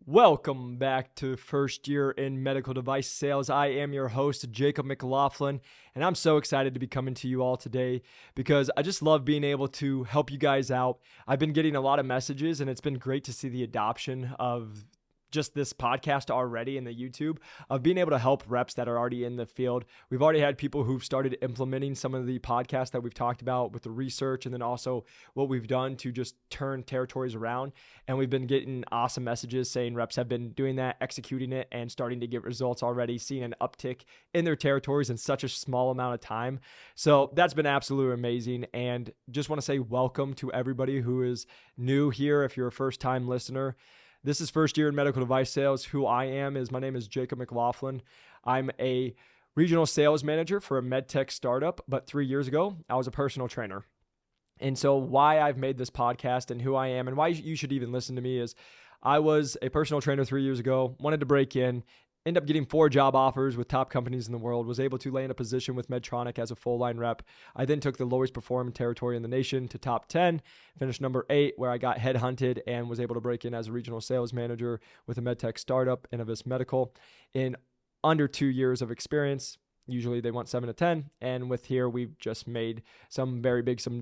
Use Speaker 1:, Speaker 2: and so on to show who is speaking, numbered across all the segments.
Speaker 1: Welcome back to First Year in Medical Device Sales. I am your host, Jacob McLaughlin, and I'm so excited to be coming to you all today because I just love being able to help you guys out. I've been getting a lot of messages, and it's been great to see the adoption of just this podcast already in the YouTube of being able to help reps that are already in the field. We've already had people who've started implementing some of the podcasts that we've talked about with the research and then also what we've done to just turn territories around. And we've been getting awesome messages saying reps have been doing that, executing it, and starting to get results already, seeing an uptick in their territories in such a small amount of time. So that's been absolutely amazing. And just want to say welcome to everybody who is new here. If you're a first-time listener, this is First Year in Medical Device Sales. Who I am is my name is Jacob McLaughlin. I'm a regional sales manager for a med tech startup, but 3 years ago, I was a personal trainer. And so why I've made this podcast and who I am and why you should even listen to me is I was a personal trainer 3 years ago, wanted to break in, ended up getting 4 job offers with top companies in the world, was able to land a position with Medtronic as a full line rep. I then took the lowest performing territory in the nation to top 10, finished number 8, where I got headhunted and was able to break in as a regional sales manager with a medtech startup, Innovis Medical, in under 2 years of experience. Usually they want 7 to 10. And with here, we've just made some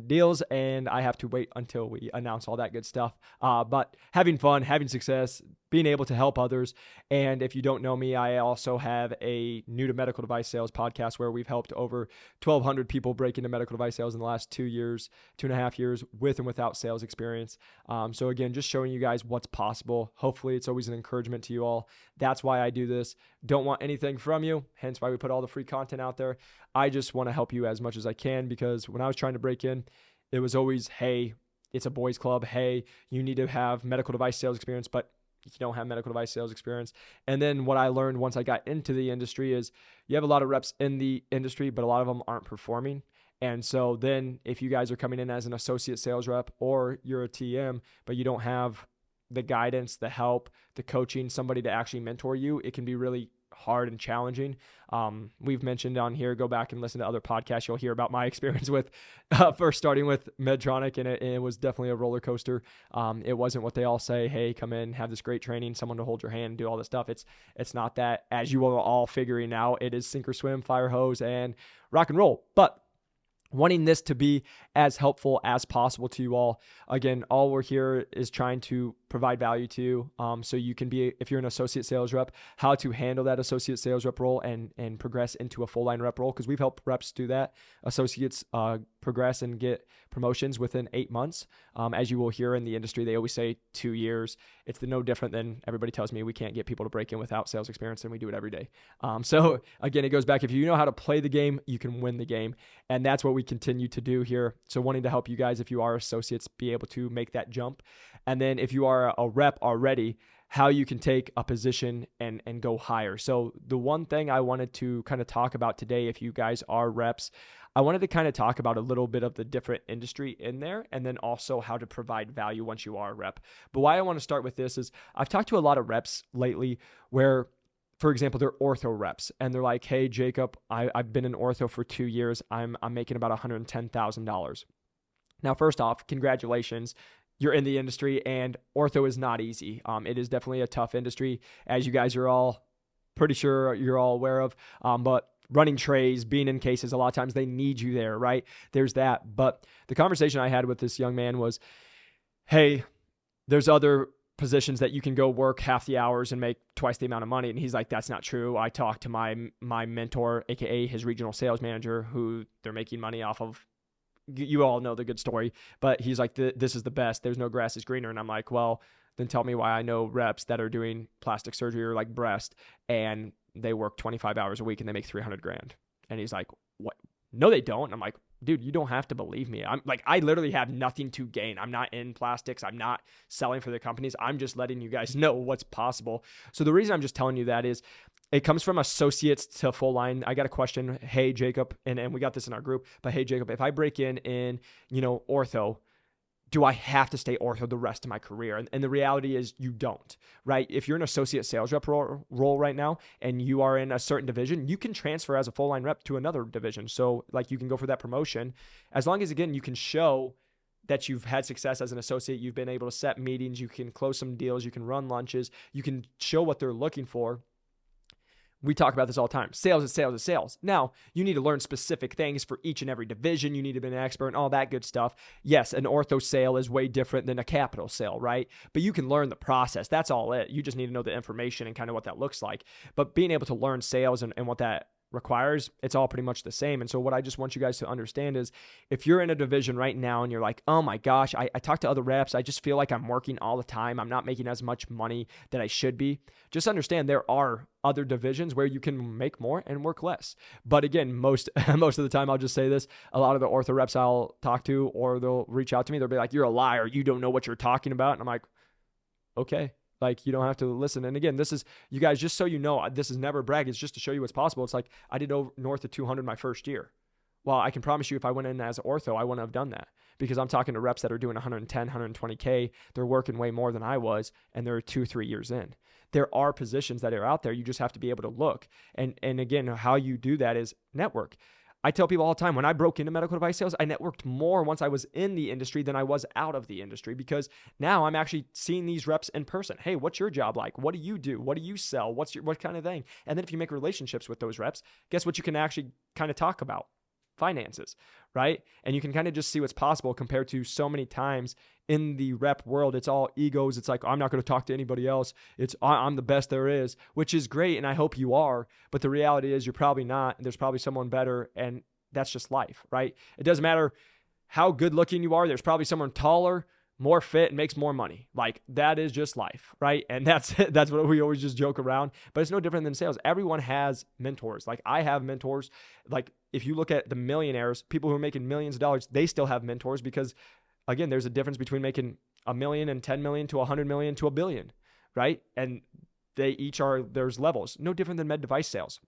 Speaker 1: deals, and I have to wait until we announce all that good stuff. But having fun, having success, being able to help others. And if you don't know me, I also have a new to medical device sales podcast where we've helped over 1,200 people break into medical device sales in the last 2 years, 2.5 years, with and without sales experience. So again, just showing you guys what's possible. Hopefully it's always an encouragement to you all. That's why I do this. Don't want anything from you, hence why we put all the free content out there. I just want to help you as much as I can, because when I was trying to break in, it was always, hey, it's a boys club. Hey, you need to have medical device sales experience, but you don't have medical device sales experience. And then what I learned once I got into the industry is you have a lot of reps in the industry, but a lot of them aren't performing. And so then if you guys are coming in as an associate sales rep or you're a TM, but you don't have the guidance, the help, the coaching, somebody to actually mentor you, it can be really hard and challenging. We've mentioned on here, go back and listen to other podcasts. You'll hear about my experience with first starting with Medtronic, and it was definitely a roller coaster. It wasn't what they all say, hey, come in, have this great training, someone to hold your hand, do all this stuff. It's not that, as you are all figuring out. It is sink or swim, fire hose, and rock and roll. But wanting this to be as helpful as possible to you all. Again, all we're here is trying to provide value to you, so you can be, if you're an associate sales rep, how to handle that associate sales rep role and progress into a full line rep role, because we've helped reps do that. Associates progress and get promotions within 8 months. As you will hear in the industry, they always say 2 years. It's no different than everybody tells me we can't get people to break in without sales experience, and we do it every day. So again, it goes back, if you know how to play the game, you can win the game. And that's what we continue to do here. So wanting to help you guys, if you are associates, be able to make that jump. And then if you are a rep already, how you can take a position and go higher. So the one thing I wanted to kind of talk about today, if you guys are reps, I wanted to kind of talk about a little bit of the different industry in there, and then also how to provide value once you are a rep. But why I want to start with this is I've talked to a lot of reps lately where, for example, they're ortho reps, and they're like, hey, Jacob, I've been in ortho for 2 years. I'm making about $110,000. Now, first off, congratulations. You're in the industry, and ortho is not easy. It is definitely a tough industry, as you guys are all pretty sure you're all aware of. But running trays, being in cases, a lot of times they need you there, right? There's that. But the conversation I had with this young man was, hey, there's other positions that you can go work half the hours and make twice the amount of money. And he's like, that's not true. I talked to my mentor, aka his regional sales manager, who they're making money off of. You all know the good story, but he's like, this is the best. There's no grass is greener. And I'm like, well, then tell me why I know reps that are doing plastic surgery or like breast, and they work 25 hours a week and they make $300,000. And he's like, what? No, they don't. And I'm like, dude, you don't have to believe me. I'm like, I literally have nothing to gain. I'm not in plastics. I'm not selling for the companies. I'm just letting you guys know what's possible. So the reason I'm just telling you that is it comes from associates to full line. I got a question. Hey, Jacob, and we got this in our group, but hey, Jacob, if I break in, ortho, do I have to stay ortho the rest of my career? And the reality is you don't, right? If you're an associate sales rep role right now and you are in a certain division, you can transfer as a full line rep to another division. So like you can go for that promotion as long as, again, you can show that you've had success as an associate. You've been able to set meetings. You can close some deals. You can run lunches. You can show what they're looking for. We talk about this all the time. Sales is sales is sales. Now, you need to learn specific things for each and every division. You need to be an expert and all that good stuff. Yes, an ortho sale is way different than a capital sale, right? But you can learn the process. That's all it. You just need to know the information and kind of what that looks like. But being able to learn sales and what that requires, it's all pretty much the same. And so what I just want you guys to understand is if you're in a division right now and you're like, oh my gosh, I talk to other reps, I just feel like I'm working all the time, I'm not making as much money that I should be, just understand there are other divisions where you can make more and work less. But again, most of the time, I'll just say this, a lot of the ortho reps I'll talk to, or they'll reach out to me, they'll be like, you're a liar, you don't know what you're talking about. And I'm like, okay. Like, you don't have to listen. And again, this is, you guys, just so you know, this is never brag. It's just to show you what's possible. It's like, I did north of 200 my first year. Well, I can promise you if I went in as ortho, I wouldn't have done that, because I'm talking to reps that are doing 110, 120K. They're working way more than I was, and they're 2-3 years in. There are positions that are out there. You just have to be able to look. And again, how you do that is network. I tell people all the time, when I broke into medical device sales, I networked more once I was in the industry than I was out of the industry, because now I'm actually seeing these reps in person. Hey, what's your job like? What do you do? What do you sell? What kind of thing? And then if you make relationships with those reps, guess what you can actually kind of talk about? Finances, right? And you can kind of just see what's possible compared to so many times in the rep world. It's all egos. It's like, I'm not going to talk to anybody else. It's I'm the best there is, which is great. And I hope you are. But the reality is you're probably not. And there's probably someone better. And that's just life, right? It doesn't matter how good looking you are. There's probably someone taller, more fit, and makes more money. Like, that is just life, right? And that's what we always just joke around. But it's no different than sales. Everyone has mentors. Like, I have mentors. Like, if you look at the millionaires, people who are making millions of dollars, they still have mentors, because again, there's a difference between making $1 million and 10 million to 100 million to $1 billion, right? And they each there's levels. No different than med device sales.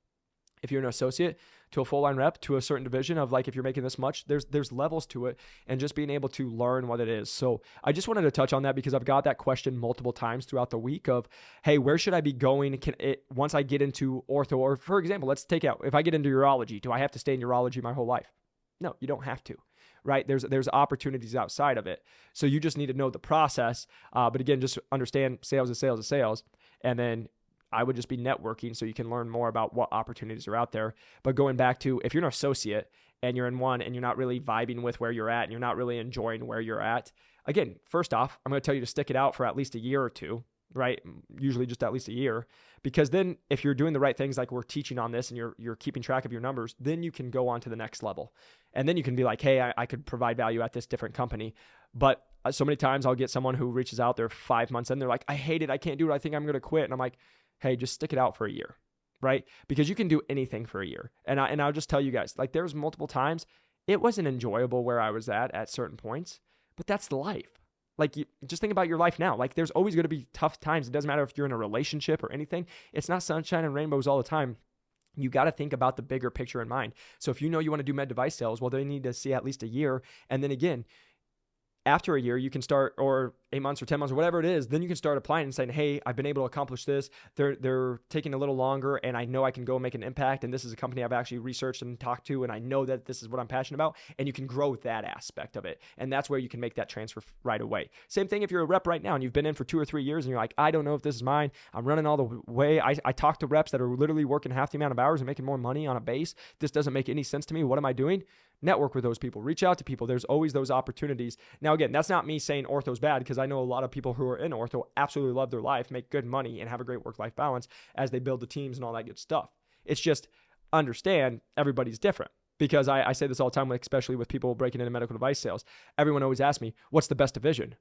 Speaker 1: If you're an associate to a full line rep to a certain division of, like, if you're making this much, there's levels to it, and just being able to learn what it is. So I just wanted to touch on that, because I've got that question multiple times throughout the week of, hey, where should I be going? Once I get into ortho, or for example, let's take out, if I get into urology, do I have to stay in urology my whole life? No, you don't have to, right? There's opportunities outside of it. So you just need to know the process. But again, just understand sales is sales is sales. And then I would just be networking so you can learn more about what opportunities are out there. But going back to, if you're an associate and you're in one and you're not really vibing with where you're at and you're not really enjoying where you're at, again, first off, I'm going to tell you to stick it out for at least a year or two, right? Usually just at least a year, because then if you're doing the right things, like we're teaching on this, and you're keeping track of your numbers, then you can go on to the next level. And then you can be like, hey, I could provide value at this different company. But so many times I'll get someone who reaches out, they're 5 months in, they're like, I hate it, I can't do it, I think I'm going to quit. And I'm like, hey, just stick it out for a year, right? Because you can do anything for a year. And I'll just tell you guys, like, there's multiple times it wasn't enjoyable where I was at certain points, but that's the life. Like, just think about your life now. Like, there's always going to be tough times. It doesn't matter if you're in a relationship or anything. It's not sunshine and rainbows all the time. You got to think about the bigger picture in mind. So if you know you want to do med device sales, well, they need to see at least a year. And then again, after a year, you can start, or 8 months or 10 months or whatever it is, then you can start applying and saying, hey, I've been able to accomplish this. They're taking a little longer, and I know I can go and make an impact. And this is a company I've actually researched and talked to, and I know that this is what I'm passionate about. And you can grow that aspect of it. And that's where you can make that transfer right away. Same thing if you're a rep right now and you've been in for 2 or 3 years and you're like, I don't know if this is mine. I'm running all the way. I talk to reps that are literally working half the amount of hours and making more money on a base. This doesn't make any sense to me. What am I doing? Network with those people. Reach out to people. There's always those opportunities. Now, again, that's not me saying ortho's bad, because I know a lot of people who are in ortho absolutely love their life, make good money, and have a great work-life balance as they build the teams and all that good stuff. It's just, understand everybody's different, because I say this all the time, especially with people breaking into medical device sales. Everyone always asks me, what's the best division?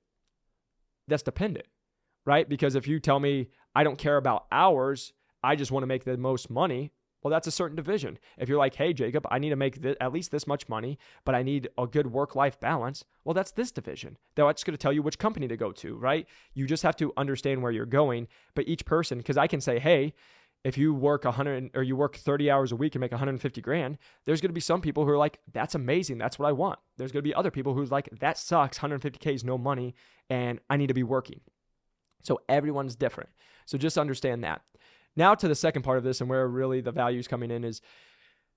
Speaker 1: That's dependent, right? Because if you tell me I don't care about hours, I just want to make the most money, well, that's a certain division. If you're like, hey, Jacob, I need to make at least this much money, but I need a good work-life balance, well, that's this division. That's going to tell you which company to go to, right? You just have to understand where you're going. But each person, because I can say, hey, if you work 100 or you work 30 hours a week and make 150 grand, there's going to be some people who are like, that's amazing. That's what I want. There's going to be other people who's like, that sucks. 150K is no money and I need to be working. So everyone's different. So just understand that. Now to the second part of this, and where really the value is coming in, is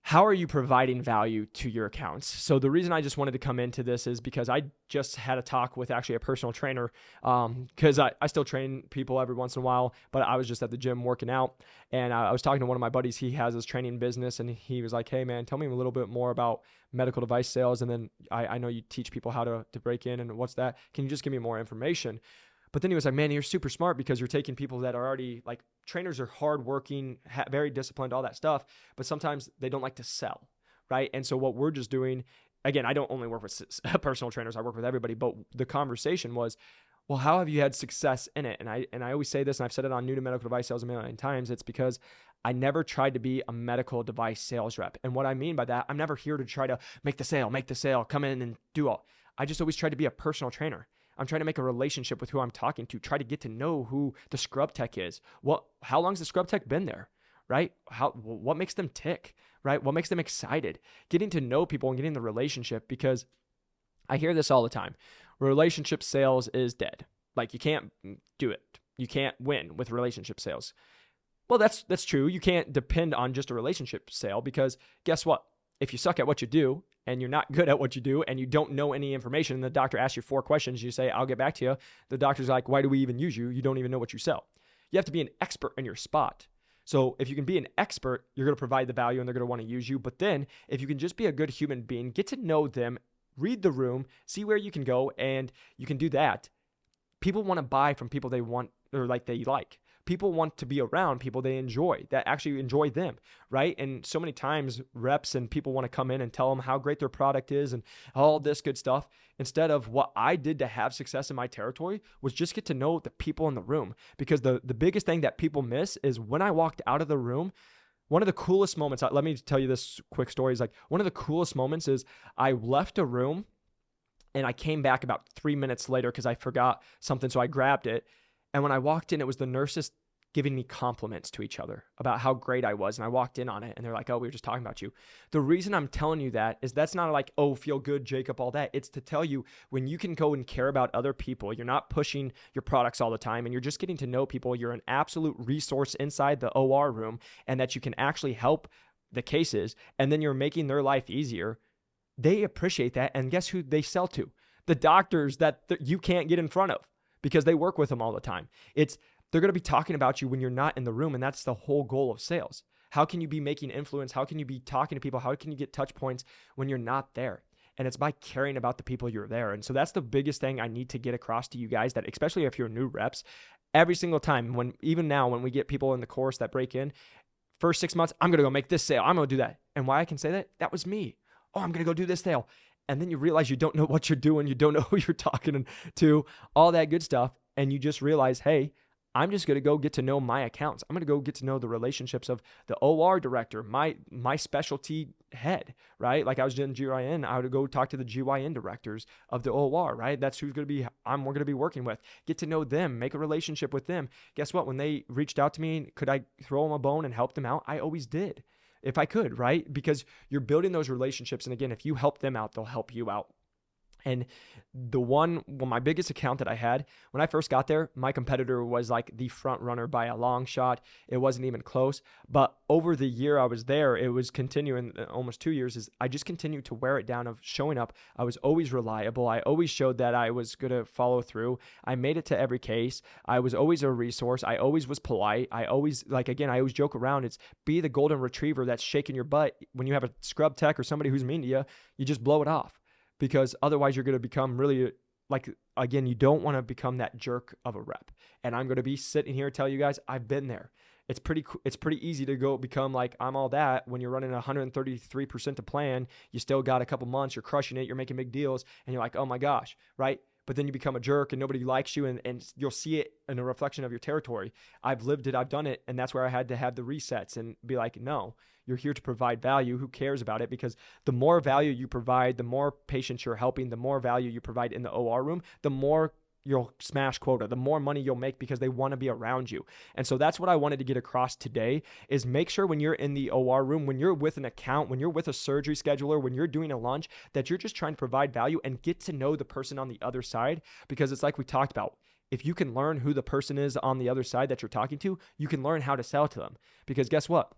Speaker 1: how are you providing value to your accounts? So the reason I just wanted to come into this is because I just had a talk with actually a personal trainer, because I still train people every once in a while, but I was just at the gym working out, and I was talking to one of my buddies. He has his training business, and he was like, hey man, tell me a little bit more about medical device sales. And then I know you teach people how to break in, and what's that? Can you just give me more information? But then he was like, man, you're super smart because you're taking people that are already like, trainers are hardworking, very disciplined, all that stuff, but sometimes they don't like to sell, right? And so what we're just doing, again, I don't only work with personal trainers, I work with everybody, but the conversation was, well, how have you had success in it? And I always say this, and I've said it on New to Medical Device Sales a million times, it's because I never tried to be a medical device sales rep. And what I mean by that, I'm never here to try to make the sale, come in and do all. I just always tried to be a personal trainer. I'm trying to make a relationship with who I'm talking to, try to get to know who the scrub tech is. How long's the scrub tech been there, right? What makes them tick, right? What makes them excited? Getting to know people and getting the relationship, because I hear this all the time. Relationship sales is dead. Like, you can't do it. You can't win with relationship sales. Well, that's true. You can't depend on just a relationship sale, because guess what? If you suck at what you do and you're not good at what you do and you don't know any information, and the doctor asks you 4 questions, you say, I'll get back to you. The doctor's like, why do we even use you? You don't even know what you sell. You have to be an expert in your spot. So if you can be an expert, you're going to provide the value and they're going to want to use you. But then if you can just be a good human being, get to know them, read the room, see where you can go, and you can do that. People want to buy from people they want, or like they like. People want to be around people they enjoy, that actually enjoy them, right? And so many times reps and people want to come in and tell them how great their product is and all this good stuff. Instead of what I did to have success in my territory was just get to know the people in the room. Because the biggest thing that people miss is when I walked out of the room, one of the coolest moments, let me tell you this quick story, is like one of the coolest moments is I left a room and I came back about 3 minutes later because I forgot something. So I grabbed it. And when I walked in, it was the nurses giving me compliments to each other about how great I was. And I walked in on it and they're like, oh, we were just talking about you. The reason I'm telling you that is that's not like, oh, feel good, Jacob, all that. It's to tell you when you can go and care about other people, you're not pushing your products all the time and you're just getting to know people. You're an absolute resource inside the OR room and that you can actually help the cases. And then you're making their life easier. They appreciate that. And guess who they sell to? The doctors that you can't get in front of, because they work with them all the time. They're going to be talking about you when you're not in the room, and that's the whole goal of sales. How can you be making influence? How can you be talking to people? How can you get touch points when you're not there? And it's by caring about the people you're there. And so that's the biggest thing I need to get across to you guys, that especially if you're new reps, every single time, even now when we get people in the course that break in, first 6 months, I'm going to go make this sale. I'm going to do that. And why I can say that? That was me. Oh, I'm going to go do this sale. And then you realize you don't know what you're doing. You don't know who you're talking to, all that good stuff. And you just realize, hey, I'm just going to go get to know my accounts. I'm going to go get to know the relationships of the OR director, my specialty head, right? Like I was doing GYN, I would go talk to the GYN directors of the OR, right? That's who's going to be, we're going to be working with. Get to know them, make a relationship with them. Guess what? When they reached out to me, could I throw them a bone and help them out? I always did, if I could, right? Because you're building those relationships. And again, if you help them out, they'll help you out. And my biggest account that I had when I first got there, my competitor was like the front runner by a long shot. It wasn't even close. But over the year I was there, it was continuing, almost 2 years, is I just continued to wear it down of showing up. I was always reliable. I always showed that I was going to follow through. I made it to every case. I was always a resource. I always was polite. I always, I always joke around. It's be the golden retriever that's shaking your butt. When you have a scrub tech or somebody who's mean to you, you just blow it off. Because otherwise you're going to become really, again, you don't want to become that jerk of a rep. And I'm going to be sitting here and tell you guys, I've been there. It's pretty easy to go become like, I'm all that when you're running 133% to plan. You still got a couple months, you're crushing it, you're making big deals, and you're like, oh my gosh, right? But then you become a jerk and nobody likes you, and you'll see it in a reflection of your territory. I've lived it, I've done it, and that's where I had to have the resets and be like, no, you're here to provide value. Who cares about it? Because the more value you provide, the more patients you're helping, the more value you provide in the OR room, the more you'll smash quota, the more money you'll make because they want to be around you. And so that's what I wanted to get across today is make sure when you're in the OR room, when you're with an account, when you're with a surgery scheduler, when you're doing a lunch, that you're just trying to provide value and get to know the person on the other side. Because it's like we talked about, if you can learn who the person is on the other side that you're talking to, you can learn how to sell to them. Because guess what?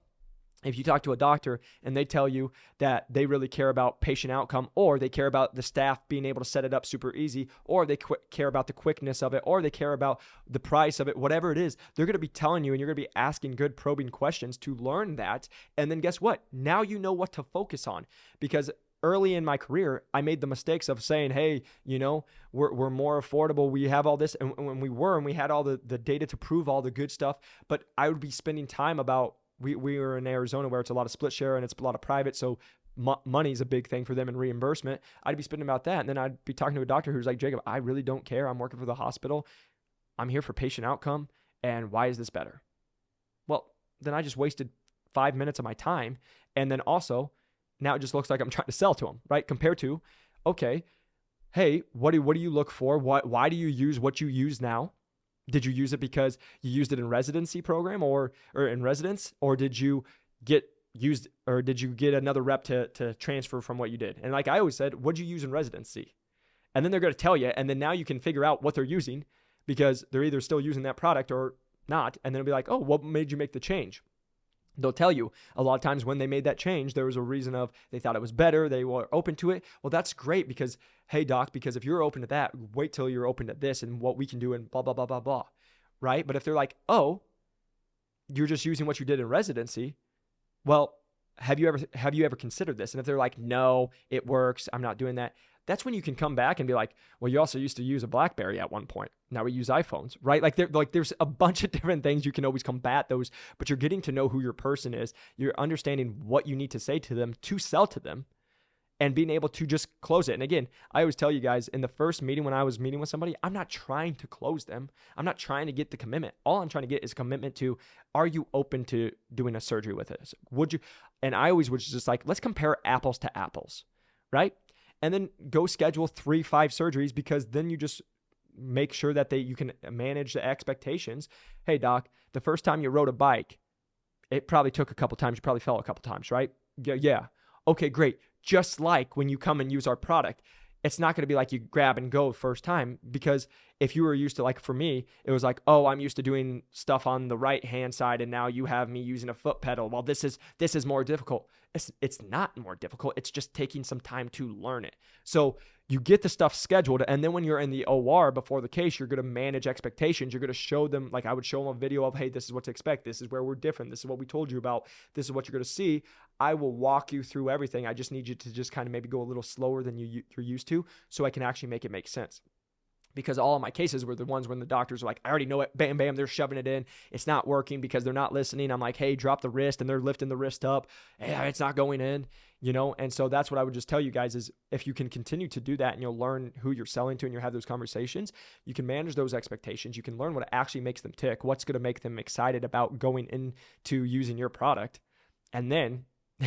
Speaker 1: If you talk to a doctor and they tell you that they really care about patient outcome, or they care about the staff being able to set it up super easy, or they care about the quickness of it, or they care about the price of it, whatever it is, they're going to be telling you, and you're going to be asking good probing questions to learn that. And then guess what? Now you know what to focus on. Because early in my career, I made the mistakes of saying, hey, we're more affordable. We have all this. And when we had all the data to prove all the good stuff, but I would be spending time about, we were in Arizona where it's a lot of split share and it's a lot of private. So money is a big thing for them and reimbursement. I'd be spending about that. And then I'd be talking to a doctor who's like, Jacob, I really don't care. I'm working for the hospital. I'm here for patient outcome. And why is this better? Well, then I just wasted 5 minutes of my time. And then also now it just looks like I'm trying to sell to them, right? Compared to, okay, hey, what do you look for? Why do you use what you use now? Did you use it because you used it in residency program or in residence, or did you get another rep to transfer from what you did? And like I always said, what'd you use in residency? And then they're going to tell you, and then now you can figure out what they're using because they're either still using that product or not. And then it'll be like, oh, what made you make the change? They'll tell you a lot of times when they made that change, there was a reason of they thought it was better. They were open to it. Well, that's great because, hey, doc, because if you're open to that, wait till you're open to this and what we can do and blah, blah, blah, blah, blah. Right? But if they're like, oh, you're just using what you did in residency, well, have you ever considered this? And if they're like, no, it works, I'm not doing that, that's when you can come back and be like, well, you also used to use a BlackBerry at one point. Now we use iPhones, right? There's a bunch of different things you can always combat those, but you're getting to know who your person is. You're understanding what you need to say to them to sell to them and being able to just close it. And again, I always tell you guys in the first meeting when I was meeting with somebody, I'm not trying to close them. I'm not trying to get the commitment. All I'm trying to get is commitment to, are you open to doing a surgery with it? Would you? And I always was just like, let's compare apples to apples, right? And then go schedule 3-5 surgeries because then you just make sure that you can manage the expectations. Hey, doc, the first time you rode a bike, it probably took a couple times. You probably fell a couple times, right? Yeah. Okay, great. Just like when you come and use our product, it's not going to be like you grab and go first time, because if you were used to, like for me, it was like, oh, I'm used to doing stuff on the right hand side and now you have me using a foot pedal. Well, this is more difficult. It's not more difficult. It's just taking some time to learn it. So you get the stuff scheduled, and then when you're in the OR before the case, you're going to manage expectations. You're going to show them, like I would show them a video of, hey, this is what to expect. This is where we're different. This is what we told you about. This is what you're going to see. I will walk you through everything. I just need you to just kind of maybe go a little slower than you're used to, so I can actually make it make sense. Because all of my cases were the ones when the doctors are like, I already know it, bam, bam, they're shoving it in. It's not working because they're not listening. I'm like, hey, drop the wrist, and they're lifting the wrist up. Hey, it's not going in, And so that's what I would just tell you guys is, if you can continue to do that and you'll learn who you're selling to and you have those conversations, you can manage those expectations. You can learn what actually makes them tick, what's going to make them excited about going into using your product. And then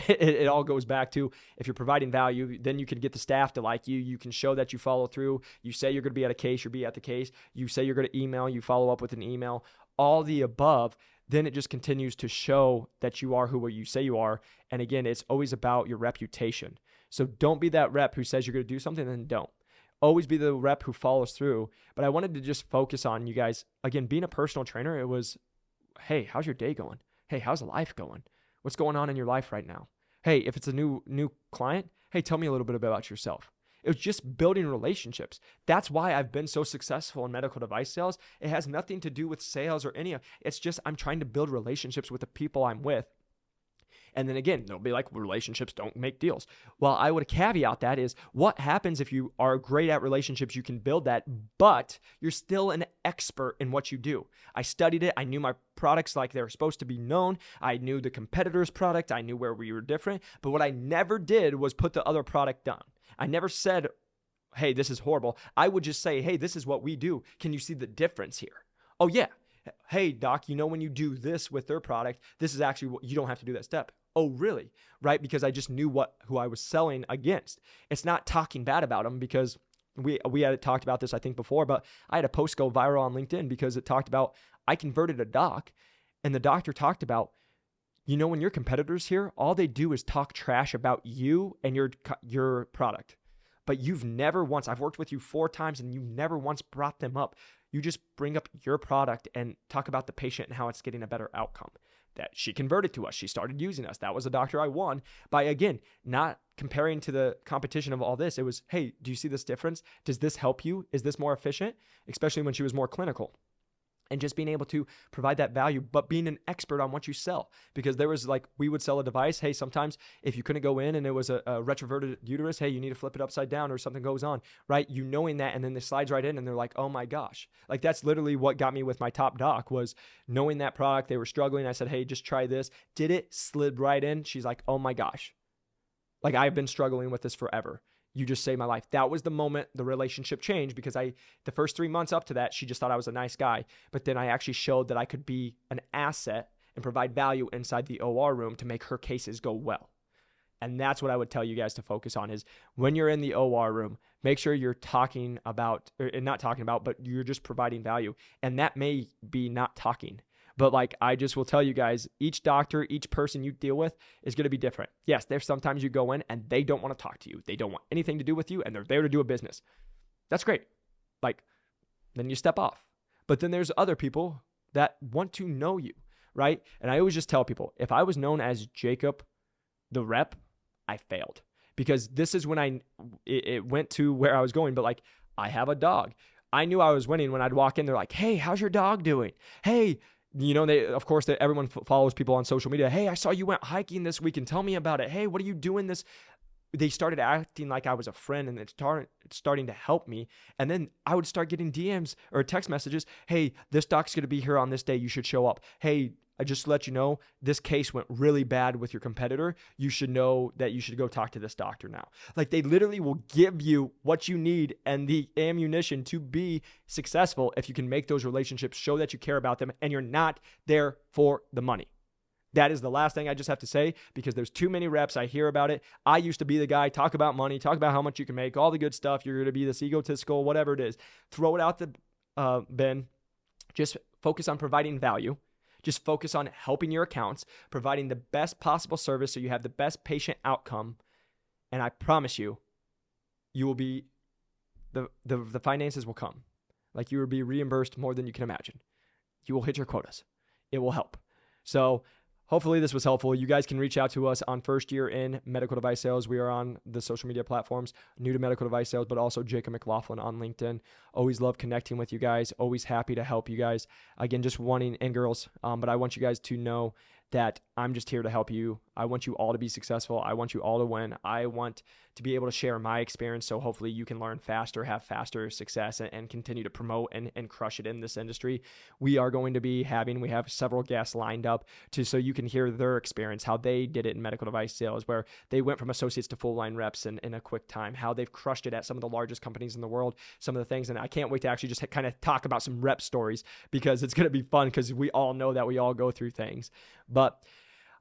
Speaker 1: it all goes back to, if you're providing value, then you can get the staff to like you. You can show that you follow through. You say you're going to be at a case, you'll be at the case. You say you're going to email, you follow up with an email. All the above, then it just continues to show that you are who you say you are. And again, it's always about your reputation. So don't be that rep who says you're going to do something and then don't. Always be the rep who follows through. But I wanted to just focus on you guys. Again, being a personal trainer, it was, hey, how's your day going? Hey, how's life going? What's going on in your life right now? Hey, if it's a new client, hey, tell me a little bit about yourself. It was just building relationships. That's why I've been so successful in medical device sales. It has nothing to do with sales or it's just I'm trying to build relationships with the people I'm with. And then again, they'll be like, relationships don't make deals. Well, I would caveat that is, what happens if you are great at relationships? You can build that, but you're still an expert in what you do. I studied it. I knew my products like they were supposed to be known. I knew the competitor's product. I knew where we were different. But what I never did was put the other product down. I never said, hey, this is horrible. I would just say, hey, this is what we do. Can you see the difference here? Oh, yeah. Hey, doc, when you do this with their product, this is actually what you don't have to do that step. Oh, really? Right? Because I just knew who I was selling against. It's not talking bad about them, because we had talked about this, I think, before, but I had a post go viral on LinkedIn because it talked about, I converted a doc, and the doctor talked about, when your competitors here, all they do is talk trash about you and your product. But you've never once, I've worked with you 4 times and you never once brought them up. You just bring up your product and talk about the patient and how it's getting a better outcome. That she converted to us. She started using us. That was a doctor I won by, again, not comparing to the competition of all this. It was, hey, do you see this difference? Does this help you? Is this more efficient? Especially when she was more clinical. And just being able to provide that value, but being an expert on what you sell. Because there was like, we would sell a device. Hey, sometimes if you couldn't go in and it was a retroverted uterus, hey, you need to flip it upside down or something goes on, right? You knowing that, and then it slides right in and they're like, oh my gosh. Like that's literally what got me with my top doc, was knowing that product. They were struggling. I said, hey, just try this. Did it, slid right in. She's like, oh my gosh. Like I've been struggling with this forever. You just saved my life. That was the moment the relationship changed, because the first 3 months up to that, she just thought I was a nice guy. But then I actually showed that I could be an asset and provide value inside the OR room to make her cases go well. And that's what I would tell you guys to focus on, is when you're in the OR room, make sure you're talking about, or not talking about, but you're just providing value. And that may be not talking. But like, I just will tell you guys, each doctor, each person you deal with is going to be different. Yes, there's sometimes you go in and they don't want to talk to you. They don't want anything to do with you, and they're there to do a business. That's great. Like, then you step off. But then there's other people that want to know you, right? And I always just tell people, if I was known as Jacob the rep, I failed. Because this is when it went to where I was going. But like, I have a dog. I knew I was winning when I'd walk in. They're like, hey, how's your dog doing? Hey, you know, everyone follows people on social media. Hey, I saw you went hiking this week, and tell me about it. Hey, what are you doing this? They started acting like I was a friend, and it's starting to help me. And then I would start getting DMs or text messages. Hey, this doc's going to be here on this day. You should show up. Hey, I just let you know, this case went really bad with your competitor. You should know that you should go talk to this doctor now. Like, they literally will give you what you need and the ammunition to be successful if you can make those relationships, show that you care about them, and you're not there for the money. That is the last thing I just have to say, because there's too many reps. I hear about it. I used to be the guy, talk about money, talk about how much you can make, all the good stuff. You're going to be this egotistical, whatever it is. Throw it out the bin. Just focus on providing value. Just focus on helping your accounts, providing the best possible service so you have the best patient outcome. And I promise you, you will be, the finances will come. Like, you will be reimbursed more than you can imagine. You will hit your quotas. It will help. So hopefully this was helpful. You guys can reach out to us on First Year in Medical Device Sales. We are on the social media platforms, New to Medical Device Sales, but also Jacob McLaughlin on LinkedIn. Always love connecting with you guys. Always happy to help you guys. Again, just wanting, and girls, but I want you guys to know that I'm just here to help you. I want you all to be successful. I want you all to win. I want to be able to share my experience, so hopefully you can learn faster, have faster success, and continue to promote and crush it in this industry. We are going to be we have several guests lined up so you can hear their experience, how they did it in medical device sales, where they went from associates to full line reps in a quick time, how they've crushed it at some of the largest companies in the world, some of the things. And I can't wait to actually just kind of talk about some rep stories, because it's going to be fun, because we all know that we all go through things. But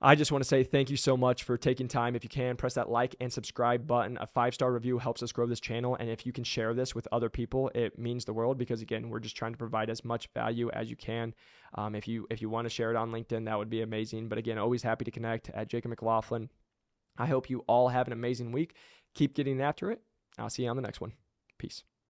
Speaker 1: I just want to say thank you so much for taking time. If you can, press that like and subscribe button. A 5-star review helps us grow this channel. And if you can share this with other people, it means the world, because again, we're just trying to provide as much value as you can. If you want to share it on LinkedIn, that would be amazing. But again, always happy to connect at Jacob McLaughlin. I hope you all have an amazing week. Keep getting after it. I'll see you on the next one. Peace.